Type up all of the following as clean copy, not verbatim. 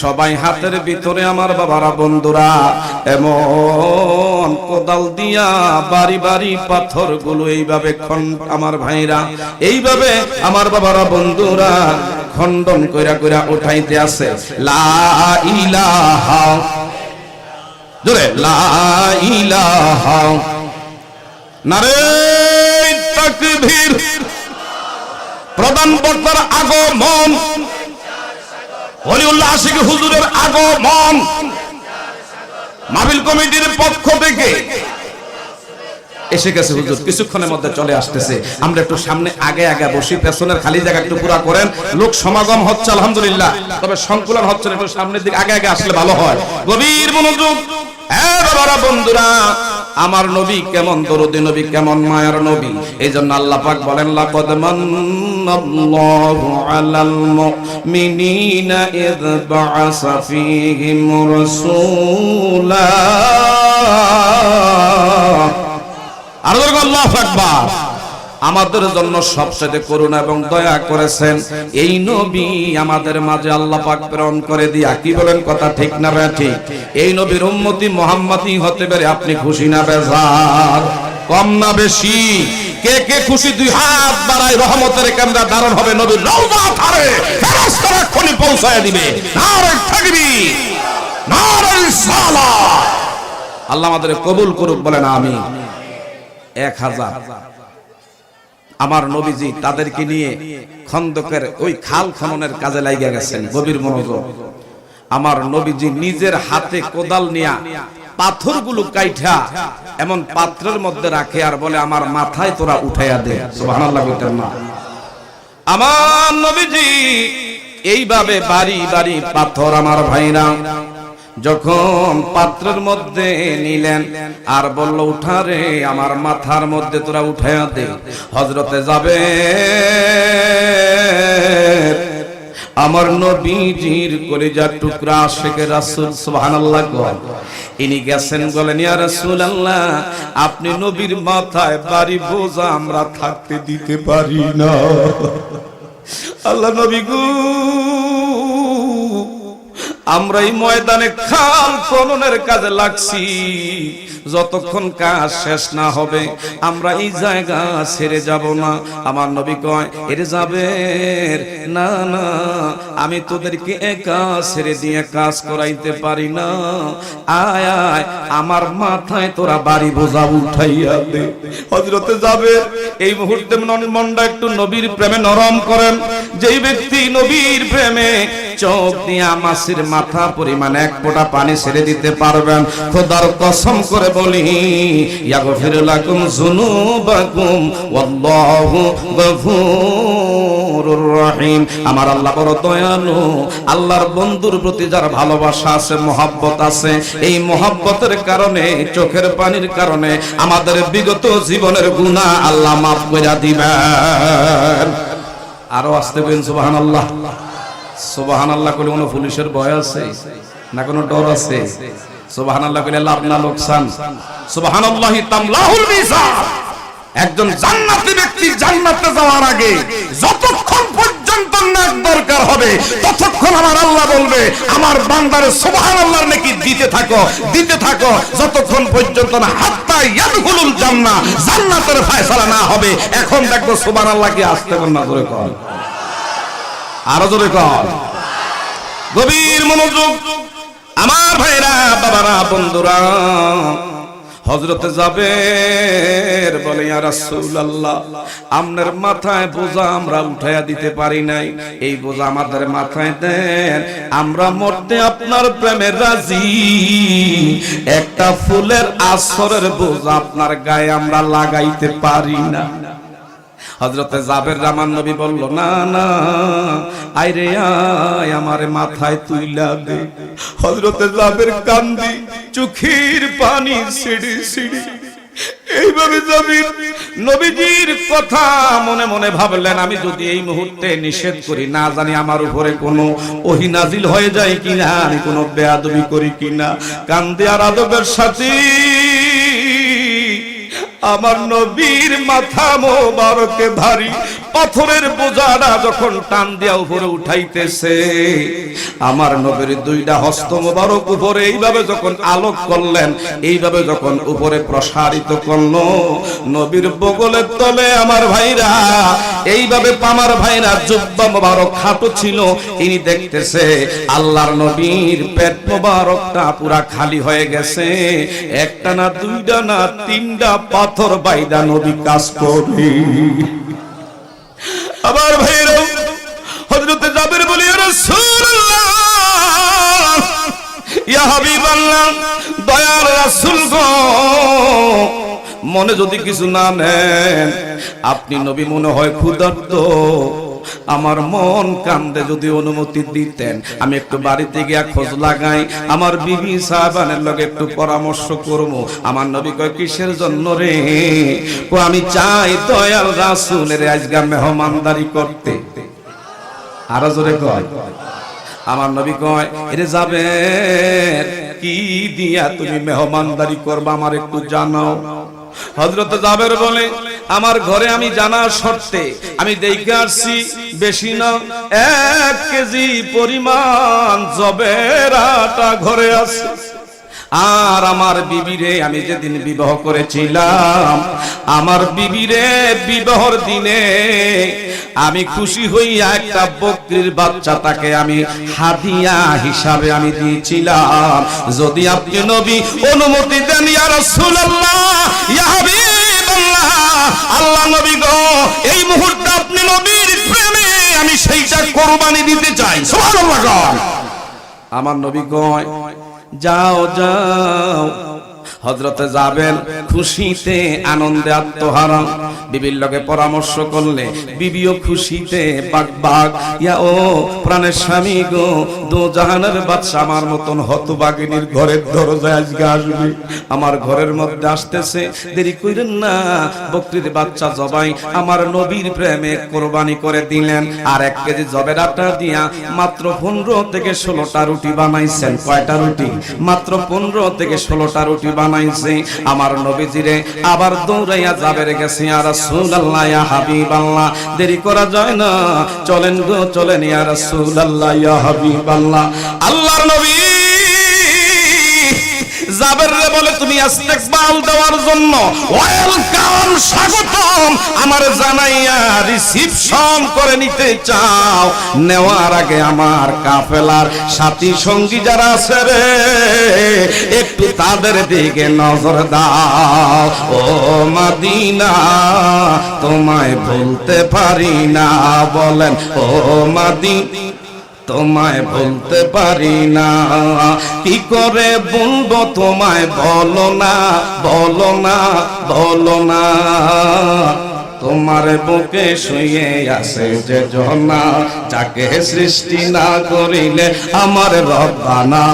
সবাই হাতের ভিতরে আমার বাবারা বন্ধুরা এমন কোদাল দিয়া বাড়ি বাড়ি পাথরগুলো এইভাবে আমার ভাইরা এইভাবে আমার বাবারা বন্ধুরা খণ্ডন কইরা কইরা উঠাইতে আছে। লা ইলাহা, জোরে লা ইলাহা, নারে তাকবীর। প্রধান বক্তার আগমন, ওলিউল্লাহ আশিক হুজুরের আগমন, মাহফিল কমিটির পক্ষ থেকে এসে গেছে। হুজুর কিছুক্ষণের মধ্যে চলে আসতেছে। আমরা একটু সামনে আগে আগে বসি, পেছনের খালি জায়গা একটু পুরা করেন। লোক সমাগম হচ্ছে আলহামদুলিল্লাহ, তবে সংকুলন হচ্ছে না, একটু সামনের দিকে আগে আগে আসলে ভালো হয়। গভীর মনোযোগ। হ্যাঁ বাবারা বন্ধুরা, আমার নবী কেমন দরদি নবী, কেমন মায়ার নবী। এইজন্য আল্লাহ পাক বলেন লাকাদ মান্নাল্লাহু আলাল মুমিনিনা ইয বাআসা ফীহিম রাসূলা। আল্লাহু আকবার। আমাদের জন্য সবচেয়ে করুণা এবং দয়া করেছেন এই নবী আমাদের মাঝে আল্লাহ পাক প্রেরণ করে দিয়া। কি বলেন কথা ঠিক না ঠিক? এই নবীর উম্মতি মুহাম্মাদি হতে পারে আপনি খুশি না বেজার, কম না বেশি? কে কে খুশি দুই হাত বাড়ায়, রহমতের ক্যামেরা ধারণ হবে নবীর রওজা ধারে, ফেরেশতারা খনি পৌঁছায় দিবে। নারে তাকবীর, নারে সালাত। আল্লাহ আমাদের কবুল করুক, বলেন আমিন। 1000 আমার নবীজি তাদেরকে নিয়ে খন্দকের ওই খাল খননের কাজে লাগিয়ে গেছেন। গভীর মনোযোগ। আমার নবীজি নিজের হাতে কোদাল নিয়া পাথরগুলো কাইঠা এমন পাত্রের মধ্যে রাখে আর বলে আমার মাথায় তোরা উঠাইয়া দে। সুবহানাল্লাহ বলতেন না? আমার নবীজি এইভাবে বাড়ি বাড়ি পাথর আমার ভাইরা যখন পাত্রের মধ্যে নিলেন আর বলল উঠারে আমার মাথার মধ্যে তোরা উঠাইয়া দে। হযরতে যাবে আমার নবীজির কলিজার টুকরা আশিকে রাসূল সুবহানাল্লাহ ইনি গেছেন, বলেন ইয়া রাসূলুল্লাহ আপনি নবীর মাথায় বাড়ি বোঝা আমরা থাকতে দিতে পারি না। আল্লাহ নবী গো, আমরা এই ময়দানে খাল খননের কাজে লাগছি, যতক্ষণ কাজ শেষ না হবে আমরা এই জায়গা ছেড়ে যাব না। আমার নবী কয় এর যাবে না, না আমি তোদেরকে একা ছেড়ে দিয়ে কাজ করাইতে পারি না। আয় আয় আমার মাথায় তোরা বাড়ি বোঝা উঠাইয়া দে। হযরতে যাবে এই মুহূর্তে মনটা একটু নবীর প্রেমে নরম করেন। যেই ব্যক্তি নবীর প্রেমে চোখ দিয়ে মাছের মাথা পরিমাণ এক ফোঁটা পানি ছেড়ে দিতে পারবেন, খোদার কসম করে বলি ইয়াগফির লাকুম যুনুবাকুম ওয়াল্লাহু গফুরুর রহিম। আমার আল্লাহ বড় দয়ালু। আল্লাহর বন্ধুর প্রতি যার ভালোবাসা আছে, মহব্বত আছে, এই মহব্বতের কারণে চোখের পানির কারণে আমাদের বিগত জীবনের গুনাহ আল্লাহ মাফ করে দিবেন। আরো আসতে বলেন সুবহানাল্লাহ। সুবহানাল্লাহ কইলে কোনো পুলিশের ভয় আছে না, কোনো ডর আছে? সুবহানাল্লাহ কইলে লাভ না লোকসান? সুবহানাল্লাহি তামলাহুল মিজান। একজন জান্নাতি ব্যক্তি জান্নাতে যাওয়ার আগে যতক্ষণ পর্যন্ত নাক দরকার হবে ততক্ষণ আমার আল্লাহ বলবে আমার বান্দারে সুবহানাল্লাহর নেকি দিতে থাকো, দিতে থাকো, যতক্ষণ পর্যন্ত না হাত্তা ইয়াদখুলুল জান্নাহ, জান্নাতের ফয়সালা না হবে। এখন দেখো সুবহানাল্লাহ কি আসতে বল না, জোরে কর, আরো জোরে কর। গভীর মনোযোগ আমার ভাইরা, বাবারা, বন্ধুরা। হযরতে যাবের বলে ইয়া রাসূলুল্লাহ আপনার মাথায় বোঝা আমরা উঠাইয়া দিতে পারি নাই, এই বোঝা আমাদের মাথায় দেন, আমরা মরতে আপনার প্রেমে রাজি। একটা ফুলের আসরের বোঝা আপনার গায়ে আমরা লাগাইতে পারি না। হযরতে জাবের রহমান নবী বলল না না আইরে আয় আমারে মাথায় তুইলা দে। হযরতে জাবের কান্দি চোখের পানি ছিড়ি ছিড়ি এইভাবে জাবির নবীজির কথা মনে মনে ভাবলেন আমি যদি এই মুহূর্তে নিষেধ করি না জানি আমার উপরে কোনো ওহী নাজিল হয়ে যায় কিনা, আমি কোনো বেয়াদবি করি কিনা। কান্দে আর আদবের সাথে আমার নবীর মাথা মোবারকে ভারী পাথরের বোঝাটা যখন টান দিয়া উপরে উঠাইতেছে, আমার নবীর দুইটা হস্ত মোবারক উপরে এইভাবে যখন আলোক করলেন, এইভাবে যখন উপরে প্রসারিত করলো, নবীর বগলের তলে আমার ভাইরা এইভাবে আমার ভাইরা জুব্বা মোবারক খাটো ছিল, ইনি দেখতেছে আল্লাহর নবীর পেট মোবারকটা পুরা খালি হয়ে গেছে, একটা না দুইটা না তিনটা পাথর বাইদা নবী কাজ করে। আমার ভাইরা হযরত জাবের বলি, ইয়া রাসূলুল্লাহ, ইয়া হাবিবাল্লাহ, দয়ার রাসূল গো, মনে যদি কিছু না নেন, আপনি নবী মনে হয় ক্ষুধার্ত, আমার মন কান্দে, যদি অনুমতি দিতেন আমি একটু বাড়িতে গিয়া খোঁজ লাগাই, আমার বিবি সাহাবানের লগে একটু পরামর্শ করব। আমার নবী কয়, কিসের জন্য রে? ও আমি চাই দয়াল রাসূলের আজকে মেহমানদারি করতে। আরো জোরে কয়। আমার নবী কয়, এরে যাবে কি দিয়া তুমি মেহমানদারি করবা আমার একটু জানাও। হযরত জাবের বলে, আমার ঘরে আমি জানার শর্তে আমি দেখে আসছি, বেশি না 1 কেজি পরিমাণ জবের আটা ঘরে আছে। আর আমার বিবিরে আমি যেদিন বিবাহ করেছিলাম, আমার বিবিরে বিবাহর দিনে আমি খুশি হইয়া একটা বকরির বাচ্চা তাকে আমি হাদিয়া হিসাবে আমি দিয়েছিলাম। যদি আপনি নবী অনুমতি দেন ইয়া রাসূলুল্লাহ, ইয়া হাবিবাল্লাহ, আল্লাহ নবী গো, এই মুহূর্তে আপনি নবীর প্রেমে আমি সেইটা কুরবানি দিতে চাই। সুবহানাল্লাহ। আমার নবী কয়, যাও যাও। হযরতে যাবেন খুশিতে আনন্দে আত্মহারা, বিবির লগে পরামর্শ করলে বিবিও খুশিতে বাগবাগ, ইয়া ও প্রাণের স্বামী গো, দো জাহানের বাদশা আমার মতন হতভাগিনীর ঘরের দরজায় আজকে আসবে, আমার ঘরের মধ্যে আসতেছে, দেরি কইরেন না, বকরির বাচ্চা জবাই আমার নবীর প্রেমে কুরবানি করে দিলেন। আর 1 কেজি জবের আটা দিয়া মাত্র 15 থেকে 16টা রুটি বানাইছেন। কয়টা রুটি? মাত্র 15 থেকে 16টা রুটি বানাইছে। আমার নবীজিরে আবার দৌড়াইয়া যাবে গেছে, ইয়া রাসূলুল্লাহ, ইয়া হাবিবাল্লাহ, দেরি করা যায় না, চলেন গো চলেন ইয়া রাসূলুল্লাহ, ইয়া হাবিবাল্লাহ। আল্লাহর নবী জাবের রে বলে, তুমি ইস্তেকবাল দেওয়ার জন্য ওয়েলকাম, স্বাগতম আমার জানাইয়া রিসিপশন করে নিতে চাও, নেওয়ার আগে আমার কাফেলার সাথী সঙ্গী যারা আছে রে, একটু তাদের দিকে নজর দাও। ও মদিনা তোমায় ভুলতে পারি না, বলেন ও মদিনা তোমায় ভুলতে পারি না, কি করে বলবো তোমায়, বলো না বলো না বলো না, তোমার বুকে শুয়ে আছে যে জনা, যাকে সৃষ্টি না করিলে আমার রব্বানা।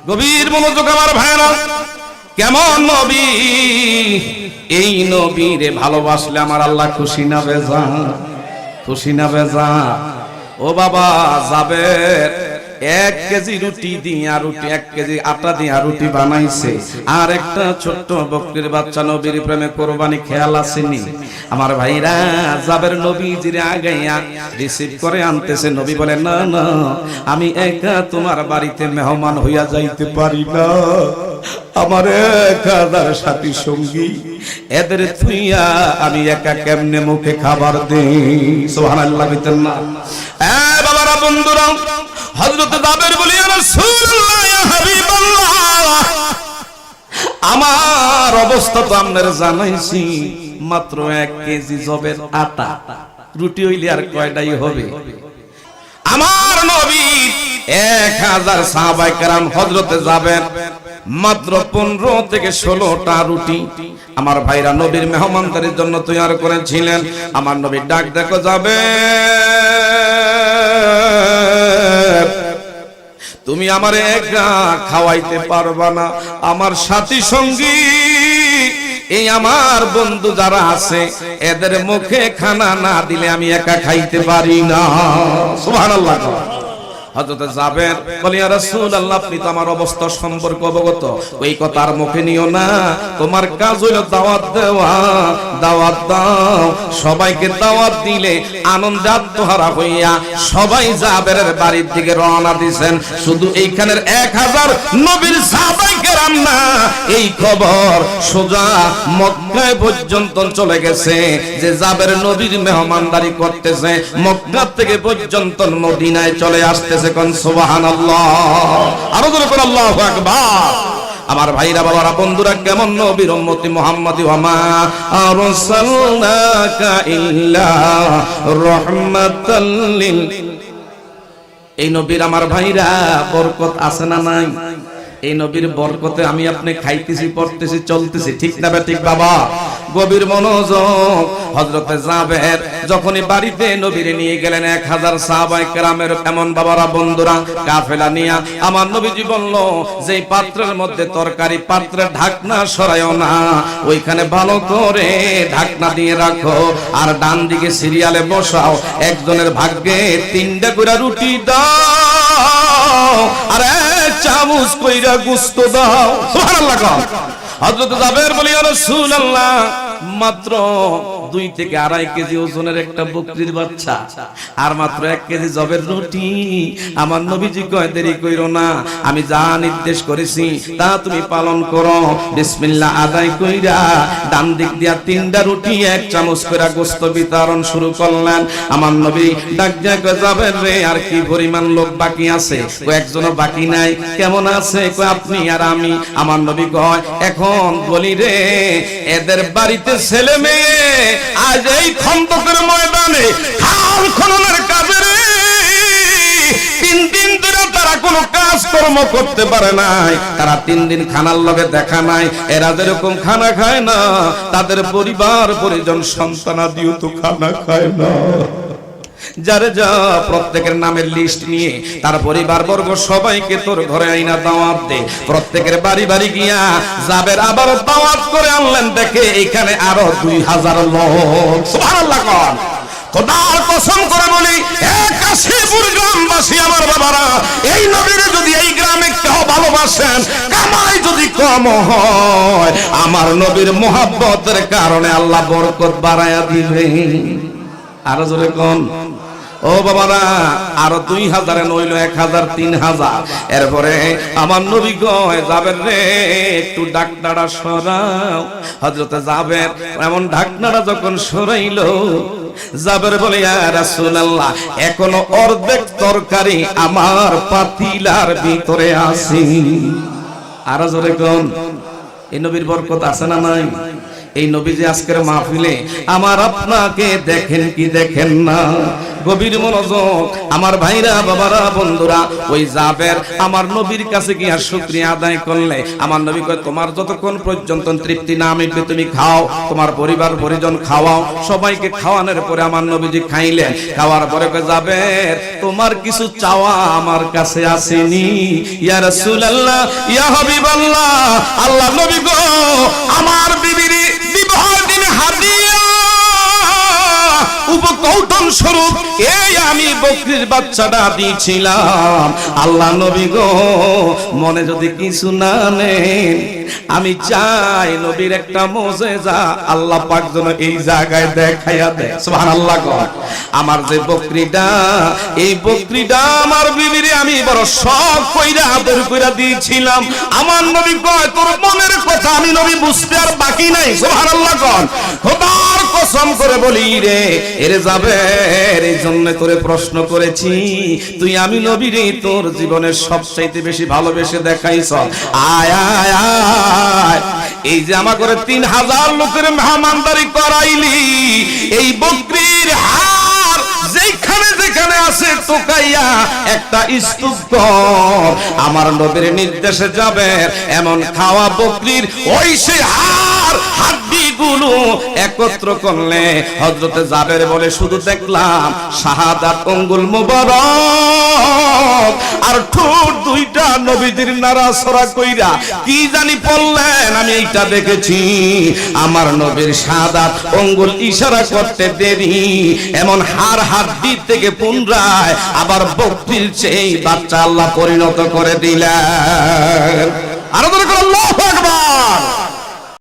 গভীর মনোযোগ আমার ভাইরা, কেমন নবী, এই নবীরে ভালোবাসলে আমার আল্লাহ খুশি না বেজা, খুশি না বেজা। ও বাবা জাবের 1 কেজি রুটি দিয়া, রুটি 1 কেজি আটা দিয়া রুটি বানাইছে, আর একটা ছোট্ট বকরির বাচ্চা নবীর প্রেমে কুরবানি, খেয়াল আসেনি? আমার ভাইরা জাবের নবীজিরে আগাইয়া রিসিভ করে আনতেছে। নবী বলে, না না, আমি একা তোমার বাড়িতে মেহমান হইয়া যাইতে পারি না, আমার 1000 সাথী সঙ্গী, এদের থুইয়া আমি একা কেমনে মুখে খাবার দেই? সুবহানাল্লাহ বলেন না? বাবারা বন্ধুরা, হযরত জাবের বলি, ইয়া রাসূলুল্লাহ, ইয়া হাবিবাল্লাহ, আমার অবস্থা তো আপনারা জানাইছি, মাত্র 1 কেজি জবের আটা, রুটি হইলে আর কয়টাই হবে? আমার নবী 1000 সাহাবায়ে কেরাম হযরতে যাবেন মাত্র 15 থেকে 16টা রুটি আমার ভাইরা নবীর মেহমানদারির জন্য তৈরি করেছিলেন। আমার নবী ডাক দেখো যাবে, তুমি আমারে একা খাওয়াইতে পারবা না, আমার সাথী সঙ্গী এই আমার বন্ধু যারা আছে এদের মুখে খানা না দিলে আমি একা খাইতে পারি না। সুবহানাল্লাহ। হযরত জাবের বলে ইয়া রাসূলুল্লাহ আপনি তো আমার অবস্থা সম্পর্কে অবগত, ওই কথা আর মুখে নিও না, তোমার কাজ হলো দাওয়াত দেওয়া, দাওয়াত দাও। সবাইকে দাওয়াত দিলে আনন্দে আত্মহারা হইয়া সবাই জাবেরের বাড়ির দিকে রওনা দিয়েছেন। শুধু এইখানের 1000 নবীর সাহাবায়ে কেরাম না, এই খবর সোজা মক্কায় পর্যন্ত চলে গেছে যে জাবের নবীর মেহমানদারি করতেছে, মক্কা থেকে পর্যন্ত মদিনায় চলে আসতেছে। কোন সুবহানাল্লাহ, আরো জোরে কোন আল্লাহু আকবার। আমার ভাইরা বাবারা বন্ধুরা, কেমন নবীর উম্মতি মুহাম্মাদি ওয়া মা আরসালনাকা ইল্লা রাহমাতাল লিল। এই নবীর আমার ভাইরা বরকত আছে না নাই? এই নবীর বরকতে আমি আপনি খাইতেছি, পড়তেছি, চলতেছি, ঠিক না ঠিক বাবা? গভীর মনোযোগ। হযরতে জাবের যখনই বাড়িতে নবীরে নিয়ে গেলেন 1000 সাহাবায়ে কেরামের এমন বাবারা বন্ধুরা কাফেলা নিয়া, আমার নবীজি বলল যে পাত্রের মধ্যে তরকারি, পাত্রের ঢাকনা সরায়ও না, ওইখানে ভালো করে ঢাকনা দিয়ে রাখো, আর ডান দিকে সিরিয়ালে বসাও, একজনের ভাগ্যে 3টা করে রুটি দাও আর 1 চামচ কইরা গোশত দাও। সুবহানাল্লাহ। হযরত জাবের বলে ইয়া রাসূলুল্লাহ মাত্র 2 থেকে 2.5 কেজি ওজনের একটা বকরির বাচ্চা আর মাত্র 1 কেজি জবের রুটি। আমার নবীজি কয় দেরি কইরো না, আমি যা নির্দেশ করেছি তা তুমি পালন করো। বিসমিল্লাহ আদায় কইরা ডান দিক দিয়া 3টা রুটি 1 চামচ করে গোশত বিতরণ শুরু করলেন। আমার নবী ডাক দিয়া কয় জাবের রে, আর কি পরিমাণ লোক বাকি আছে? কয় একজনও বাকি নাই। কেমন আছে? কয় আপনি আর আমি। আমার নবী কয় এখন বলি রে, এদের বাড়িতে ছেলে মেয়ে আজ এই খন্দকের ময়দানে খাল খননের কাজে 3 দিন ধরে তারা কোনো কাজ কর্ম করতে পারে নাই, তারা 3 দিন খানার লগে দেখা নাই। এরা যেরকম খানা খায় না, তাদের পরিবার পরিজন সন্তানাদিও তো খানা খায় না। যারে যা প্রত্যেকের নামের লিস্ট নিয়ে তার পরিবার বর্গ সবাইকে তোর ঘরে আইনা দাওয়াত দে। প্রত্যেকের বাড়ি বাড়ি গিয়া জাবের আবার দাওয়াত করে আনলেন। দেখে এখানে আরো 2000 লোক। সুবহানাল্লাহ। খোদার কসম করে বলি, কাশীপুর গ্রামবাসী আমার বাবারা, এই নবীরে যদি এই গ্রামে কেউ ভালোবাসেন, কামাই যদি কম হয়, আমার নবীর মুহাব্বতের কারণে আল্লাহ বরকত বাড়ায়া দিবে। আরো জোরে কোন ও বাবারা, আরো 2000 নইল 1000, 3000। এরপরে আমার নবী কয় জাবের রে, একটু ঢাকনাটা সরাও। হযরতে জাবের এমন ঢাকনাটা যখন সরাইলো, জাবের বলে ইয়া রাসূলুল্লাহ এখনো অর্ধেক তরকারি আমার পাতিলার ভিতরে আছে। আরো জোরে কোন এই নবীর বরকত আছে না নাই? এই নবী যে আজকের মাহফিলে আমার আপনাকে দেখেন কি দেখেন না? গভীর মনোযোগ। আমার ভাইরা বাবারা বন্ধুরা, ওই জাবের আমার নবীর কাছে গিয়া শুকরিয়া আদায় করলে আমার নবী কয় তোমার যতক্ষণ পর্যন্ত তৃপ্তি না মিটবে তুমি খাও, তোমার পরিবার পরিজন খাওয়াও। সবাইকে খাওয়ানোর পরে আমার নবীজি খাইলেন। খাওয়ার পরে কয় জাবের তোমার কিছু চাওয়া আমার কাছে আসেনি? ইয়া রাসূলুল্লাহ, ইয়া হাবিবাল্লাহ, আল্লাহ নবী গো, আমার বিবির বিবাহের দিন হাদিয়া উপকৌটন স্বরূপ এই আমি বকরির বাচ্চাটা দিয়েছিলাম। আল্লাহ নবী গো, মনে যদি কিছু না নেন, আমি চাই নবীর একটা মুজিজা আল্লাহ পাক যেন এই জায়গায় দেখাইয়া দেয়। সুবহানাল্লাহ। আমার যে বকরিটা, এই বকরিটা আমার বিবিরে আমি বড় শখ কইরা আদর কইরা দিয়েছিলাম। আমার নবী কয় তোর মনের কথা আমি নবী বুঝতে আর বাকি নাই। সুবহানাল্লাহ। খোদার কসম করে বলি রে, এরে জাবের, এই জন্য তোরে প্রশ্ন করেছি, তুই আমি নবীরে তোর জীবনের সবচাইতে বেশি ভালোবেসে দেখাইছ। আয় আয় আয়, এই যে আমার করে 3000 লোকের মেহমানদারি করাইলি, এই বকরির হাড় যেখানে যেখানে আছে তোকাইয়া একটা স্তূপ কর। আমার নবীর নির্দেশে যাবে এমন খাওয়া বকরির ওই সে হাড় হাড্ডি হাদিসগুলো একত্র করলে হযরতে জাবের বলে শুধু দেখলাম শাহাদাত আঙ্গুল মোবারক আর ঠোঁট দুইটা নবীদের নাড়াছড়া কইরা কি জানি বললেন, আমি এইটা দেখেছি। আমার নবীর শাহাদাত আঙ্গুল ইশারা করতে দেরি, এমন হাড্ডি থেকে পুনরায় আবার বকরির চেয়ে বাচ্চা আল্লাহ পরিণত করে দিলেন। আরো বলে আল্লাহু আকবার।